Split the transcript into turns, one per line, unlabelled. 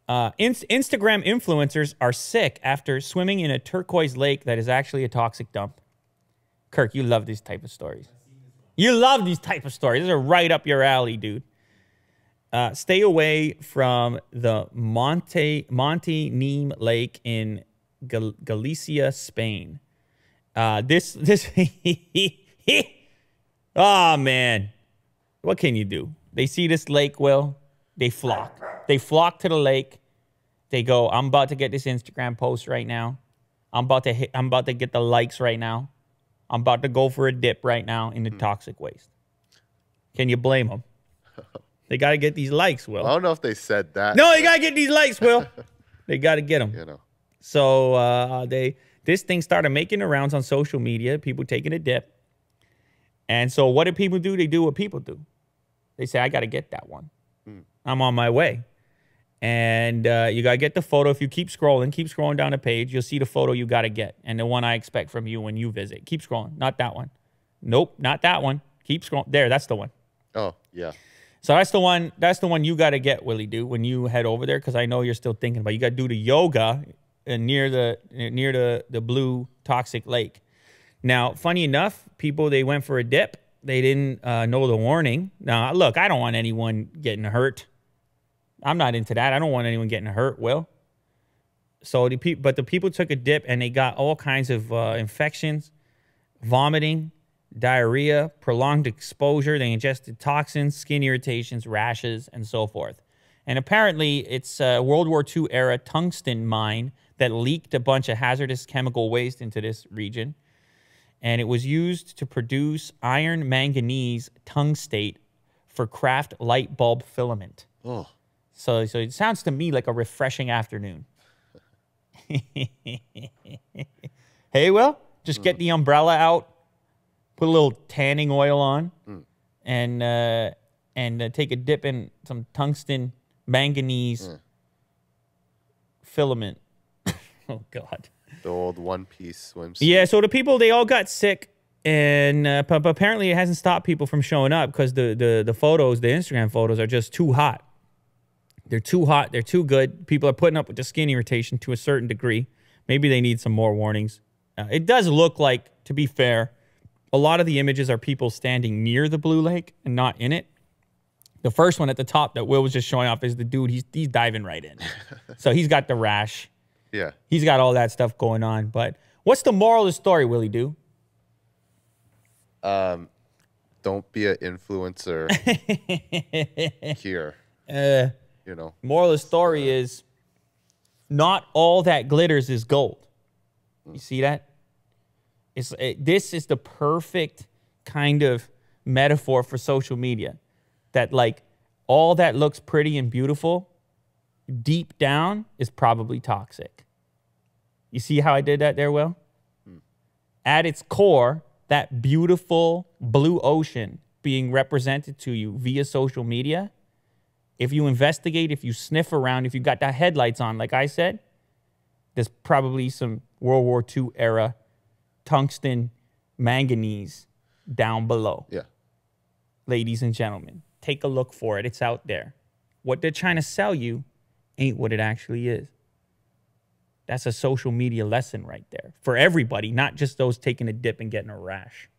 Instagram influencers are sick after swimming in a turquoise lake that is actually a toxic dump. Kirk, you love these type of stories. You love these type of stories. These are right up your alley, dude. Stay away from the Monte Neem Lake in Galicia, Spain. Oh, man. What can you do? They see this lake, Will. They flock. They flock to the lake. They go, I'm about to get this Instagram post right now. I'm about to get the likes right now. I'm about to go for a dip right now in the toxic waste. Can you blame them? They got to get these likes, Will.
I don't know if they said that.
No, they got to get these likes, Will. They got to get them.
You know.
So this thing started making the rounds on social media, people taking a dip. And so what do people do? They do what people do. They say, I got to get that one. I'm on my way. And you got to get the photo. If you keep scrolling down the page, you'll see the photo you got to get. And the one I expect from you when you visit. Keep scrolling. Not that one. Nope, not that one. Keep scrolling. There, that's the one.
Oh, yeah.
So that's the one you got to get, Willie, do, when you head over there, because I know you're still thinking about it. You got to do the yoga near the blue toxic lake. Now, funny enough, people, they went for a dip. They didn't know the warning. Now, look, I don't want anyone getting hurt. I'm not into that. I don't want anyone getting hurt, Will. So the people took a dip and they got all kinds of infections, vomiting, diarrhea, prolonged exposure. They ingested toxins, skin irritations, rashes, and so forth. And apparently, it's a World War II era tungsten mine that leaked a bunch of hazardous chemical waste into this region. And it was used to produce iron manganese tungstate for craft light bulb filament.
Oh.
So it sounds to me like a refreshing afternoon. Hey, Will, just get the umbrella out, put a little tanning oil on, and take a dip in some tungsten manganese filament. Oh, God.
The old one-piece swimsuit.
Yeah, so the people, they all got sick, and apparently it hasn't stopped people from showing up because the photos, the Instagram photos, are just too hot. They're too hot. They're too good. People are putting up with the skin irritation to a certain degree. Maybe they need some more warnings. It does look like, to be fair, a lot of the images are people standing near the blue lake and not in it. The first one at the top that Will was just showing off is the dude. He's diving right in. So he's got the rash.
Yeah.
He's got all that stuff going on. But what's the moral of the story, Willie Do?
Don't be an influencer here. You know.
Moral of the story is not all that glitters is gold. You see that? This is the perfect kind of metaphor for social media. That, like, all that looks pretty and beautiful, deep down, is probably toxic. You see how I did that there, Will? At its core, that beautiful blue ocean being represented to you via social media, if you investigate, if you sniff around, if you got the headlights on, like I said, there's probably some World War II era tungsten manganese down below.
Yeah.
Ladies and gentlemen, take a look for it. It's out there. What they're trying to sell you ain't what it actually is. That's a social media lesson right there for everybody, not just those taking a dip and getting a rash.